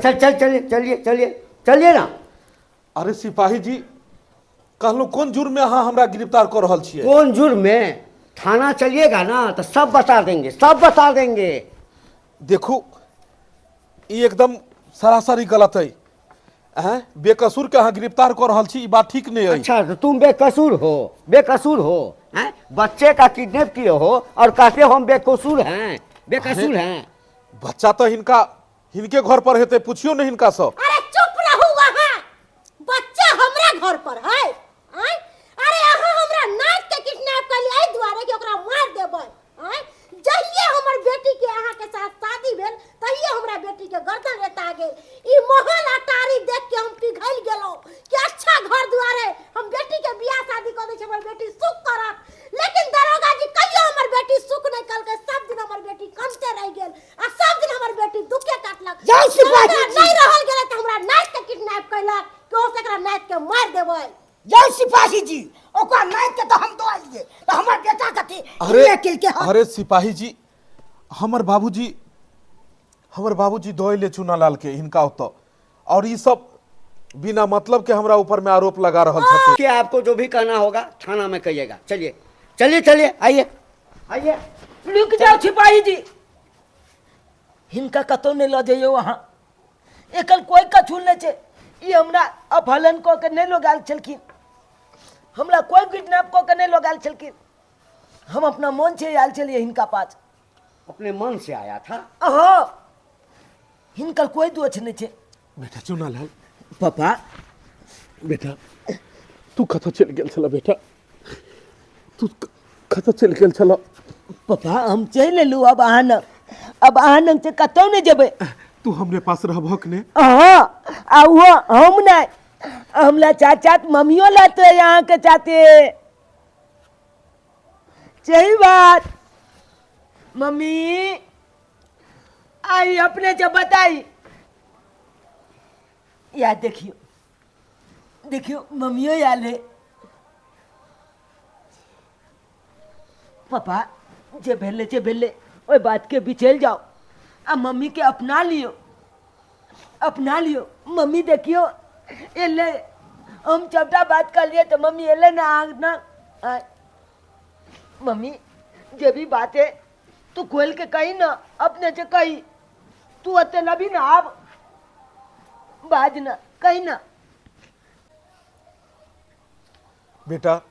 चल चल चलिए चलिए चलिए चलिए ना। अरे सिपाही जी कहलू कौन जुर्म में अहाँ हमरा गिरफ्तार कर रहल छियै? कौन जुर्म में? थाना चलिएगा ना तो सब बता देंगे, सब बता देंगे। देखू ये एकदम सरासरी गलत है। बेकसूर के अहाँ गिरफ्तार कर रहल छी, ई बात ठीक नहीं है। अच्छा तो तुम बेकसूर हो, बेकसूर हो हैं? बच्चे का किडनैप किए हो और कहते हो हम बेकसूर हैं, बेकसूर हैं। बच्चा तो हिनके घर पर हेते, पूछियो नहीं हिनका सब। अरे चुप रहू वहां, बच्चा हमरा घर पर है। अरे अहाँ हमरा नाथ के किडनैप कर लिया एहि दुआरे कि ओकरा मार देबै। जहिए हमर बेटी के अहाँ के साथ शादी भेल तहिए हमरा बेटी के गर्दन रेता गेल। ई महल अटारी देख के हम पिघल गेलौ कि अच्छा घर दुआरे हम बेटी के बियाह शादी कर दै छै, हमर बेटी सुख करत। लेकिन दरोगा जी कहियो हमर बेटी सुख नहीं कलके, सब दिन हमर बेटी कमते रह गेल आ सब दिन हमर बेटी दुखे काटलक। जय सिपाही जी। नहीं रहल गेले त हमरा नाथ के किडनैप कैलक कि ओ एकरा नाथ के मार देबै। जय सिपाही जी, ओकरा नाथ के तो हम दो आइए तो हमर बेटा कथी किल के हम। अरे सिपाही जी हमर बाबूजी दोले चुना लाल के हिनका होता, और ये सब बिना मतलब के हमरा ऊपर में आरोप लगा रहल छथि। कि आपको जो भी कहना होगा थाना में कहिएगा। चलिए चलिए चलिए, आइए आइए। रुक जाओ सिपाही जी, हिनका कतौ नहीं ल जाइयो वहां। एकल कोई कछु नहीं छे। ई हमरा अपहरण को के नहीं लोग आल छलखिन, हमरा कोई किडनैप को के नहीं लोग आल छलखिन। हम अपना मन से आल चलिए हिनका पास। अपने मन से आया था? हाँ, हिनकर कोई दोष नहीं छे। बेटा चुना लाल, पापा बेटा तू कत चल गेल छला? बेटा तू कत चल गेल छला? पापा हम चल लेलू, अब आनंद से कतौ नहीं जेबे। तू हमरे पास रहबक ने? हाँ, आ वो हम नहीं, हमला चाचा मम्मियों लाते यहाँ के चाहते। सही बात मम्मी आई अपने जब बताई। याद देखियो देखियो मम्मियों याद है। पापा जे भेले ओए बात के बिचल जाओ, अब मम्मी के अपना लियो। मम्मी देखियो एले हम चपटा बात कर लिए तो मम्मी एले ना आना। मम्मी जे भी बात है तू खोल के कही ना, अपने से कही। तू अते नबी ना आप बाज ना कही ना। बेटा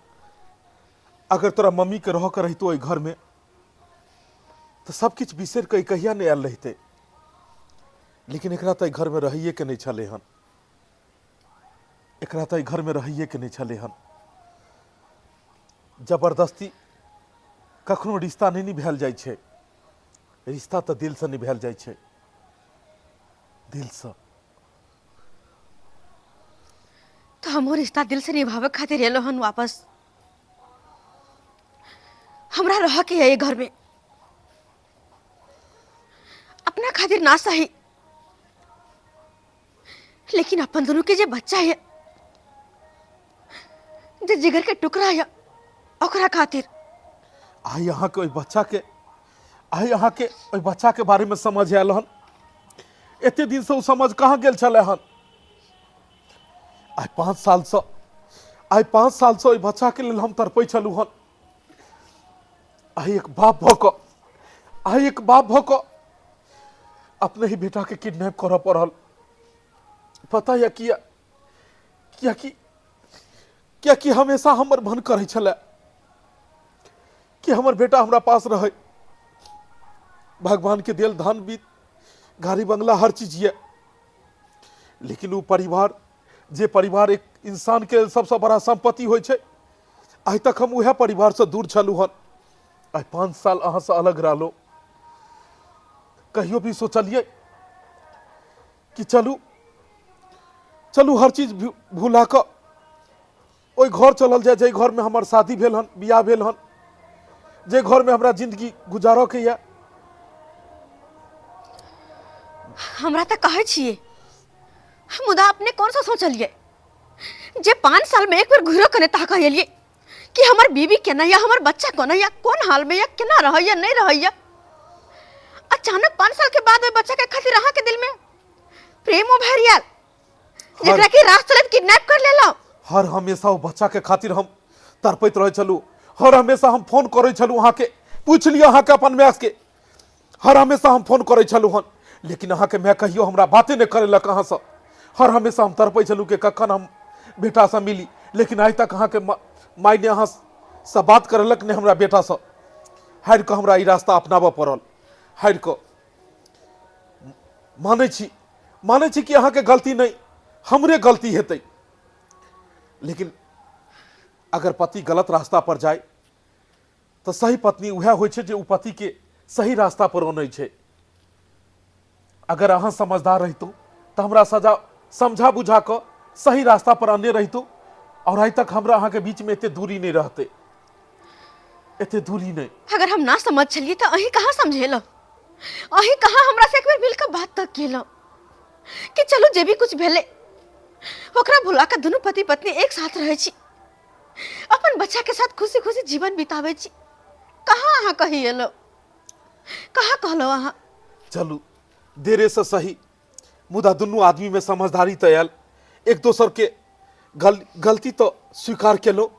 अगर तोरा मम्मी के रह कर रही घर में तो सब कुछ बिसर के कहिया नहीं आल रहते। लेकिन एकरा तो घर में रहिए के नहीं छले हन, एकरा तो घर में रहिए के नहीं छले हन। जबरदस्ती कखनो रिश्ता नहीं निभाल जाय छे, रिश्ता तो दिल से निभाल जाय छे, दिल से। तो हमो रिश्ता दिल से निभावे खातिर एलो हन वापस। हमरा रह के ये घर में अपना खातिर ना सही, लेकिन अपन दोनों के जे बच्चा है, जे जिगर के टुकड़ा है, ओकरा खातिर आई यहाँ के बच्चा के बारे में समझ आयल हन। एते दिन से वो समझ कहाँ गेल छले हन। आई 5 साल से बच्चा के लेल हम तड़पै छलू हन। आई एक बाप भ क अपने ही बेटा के किडनैप करऽ पड़ल। पता है क्या कि हमेशा हमर मन करे छले कि हमर बेटा हमरा पास रहे। भगवान के देल धन बीत गाड़ी बंगला हर चीज है, लेकिन वो परिवार जे परिवार एक इंसान के सबसे बड़ा संपत्ति होय छे, आज तक हम वह परिवार से दूर छलू हन। आई 5 साल अहाँ से अलग रहलो। कहियो भी सोचलिए कि चलू हर चीज भूला कर ओई घर चलल जाए जे घर में हमार शादी भेल हन, बियाह भेल हन, जे घर में हमरा जिंदगी गुजारो के या। हमरा तो कहे छिए मुदा अपने कौन सा सोचलिए जे 5 साल में एक बार घुरो कने ताका एलिए कि हमर बीबी केना या हमर बच्चा कोना या कौन हाल में या केना रहैया नहीं रहैया। अचानक 5 साल के बाद ओई बच्चा के खातिर अहाँ के दिल में प्रेम भरियाल जेकरा के रास्ते चलत किडनैप कर लेलो। हर हमेशा वो बच्चा के खातिर हम तड़पैत रहे छलू, हर हमेशा हम फोन करे छलू अहाँ के, पूछ लियो अहाँ के अपन मैस के, हर हमेशा हम फोन करे छलू हन, लेकिन अहाँ के मैं कहियो हमरा बातें नहीं करेलक अहाँ से। हर हमेशा हम तड़पै छलू कि कखन हम बेटा से मिली, लेकिन आज तक अहाँ के माय ने अहाँ से बात करेलक नहीं हमरा बेटा से। हारि के हमरा ई रास्ता अपनाबऽ पड़ल। हारि के मानै छी कि अहाँ के गलती नहीं हमरे गलती हेतै, लेकिन अगर पति गलत रास्ता पर जाए तो सही पत्नी वह होइ छै जे उ पति के सही रास्ता पर आनै छै। अगर अहाँ समझदार रहितो तो हमरा सजा समझा बुझा कर सही रास्ता पर आने रहितो, और आज तक हमरा अहाँ के बीच में एते दूरी नहीं रहते, एते दूरी नहीं। अगर हम ना समझ चलिए तो अही कहाँ समझेलो, अही कहाँ हमरा से एक बार मिल के बात तक केलो कि चलो जे भी कुछ भेले ओकरा भुला के दोनों पति पत्नी एक साथ रहे छी, अपन बच्चा के साथ खुशी खुशी जीवन बितावे छी। कहाँ अहाँ कहिएलो, कहाँ कहलो अहाँ। चलू देरे से सही, मुदा दुनू आदमी में समझदारी तो आयल, एक दोसर के गलती तो स्वीकार केलो।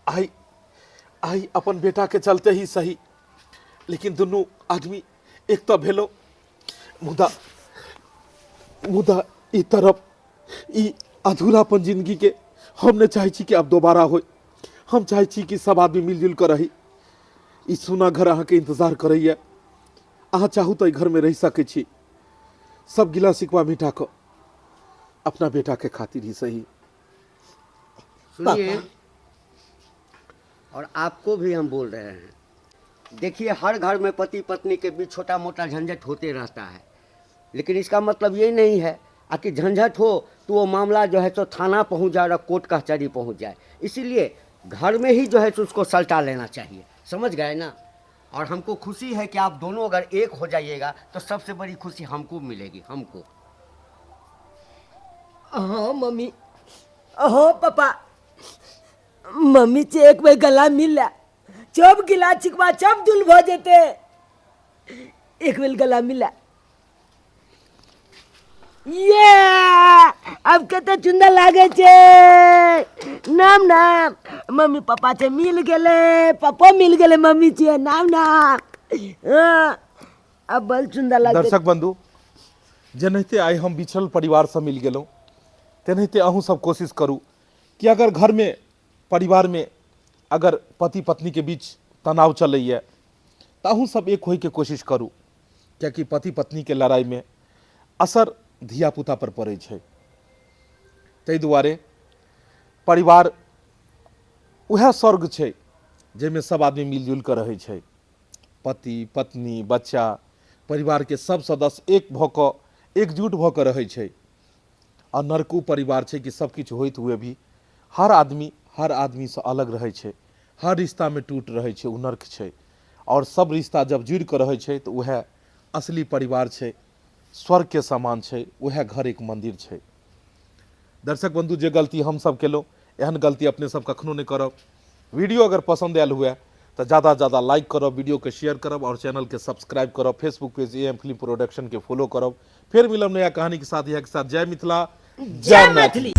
आई अपन बेटा के चलते ही सही, लेकिन दुनू आदमी एक तो भेलो। मुदा ई तरफ ई अधूरापन जिंदगी के हम नहीं चाहे छी कि अब दोबारा हो। हम चाहे छी कि सब आदमी मिलजुल कर रही। ई सुना घर अहाँ के इंतजार करैया, अहाँ चाहू तो घर में रह सके छी, सब गिला शिकवा मिटा कर अपना बेटा के खातिर ही सही। सुनिए, और आपको भी हम बोल रहे हैं, देखिए हर घर में पति पत्नी के बीच छोटा मोटा झंझट होते रहता है, लेकिन इसका मतलब ये नहीं है कि झंझट हो तो वो मामला जो है तो थाना पहुंच जाए और कोर्ट कचहरी पहुंच जाए। इसीलिए घर में ही जो है तो उसको सल्टा लेना चाहिए, समझ गए ना। और हमको खुशी है कि आप दोनों अगर एक हो जाइएगा तो सबसे बड़ी खुशी हमको मिलेगी, हमको। हाँ मम्मी, हाँ पापा, मम्मी से एक बार गला मिला, जब गिला चिकवा जब दुल भ जेते, एक बेर गला मिला। ये अब कते चुंदा लागे छे। नाम नाम मम्मी पापा से मिल गेले, पापा मिल गेले मम्मी से, नाम नाम। अब बल चुंदा लागे। दर्शक बंधु, जेनाहिते आई हम बिछड़ल परिवार से मिल गेलहुँ, तेनाहिते अहूँ सब कोशिश करू कि अगर घर में परिवार में अगर पति पत्नी के बीच तनाव चलैया तो अहूँ सब एक होइके कोशिश करू, कियाकि पति पत्नी के लड़ाई में असर धिया पुता पर पड़ै छै। ताहि दुआरे परिवार वह स्वर्ग छै जाहिमे सब आदमी मिलजुल कर रहै छै। पति पत्नी बच्चा परिवार के सब सदस्य एक भऽ कऽ एकजुट भऽ कऽ रहै छै। और नरकू परिवार छै कि सब किछु होइत हुए भी हर आदमी से अलग रहै छै, हर रिश्ता में टूट रहै छै, उ नर्क छै। और सब रिश्ता जब जुड़ कऽ रहै छै तो वह असली परिवार छै, स्वर्ग के समान छै, वह घर एक मंदिर छै। दर्शक बंधु, जे गलती हम सब केलहुँ एहन गलती अपने सब कखनो नहीं करब। वीडियो अगर पसंद आयल हुए तो ज़्यादा से ज़्यादा लाइक करब, वीडियो के शेयर करब और चैनल के सब्सक्राइब करब, Facebook page AM film production के फॉलो करब। फिर मिलब नया कहानी के साथ। यह के साथ जय मिथिला, जय मैथिली।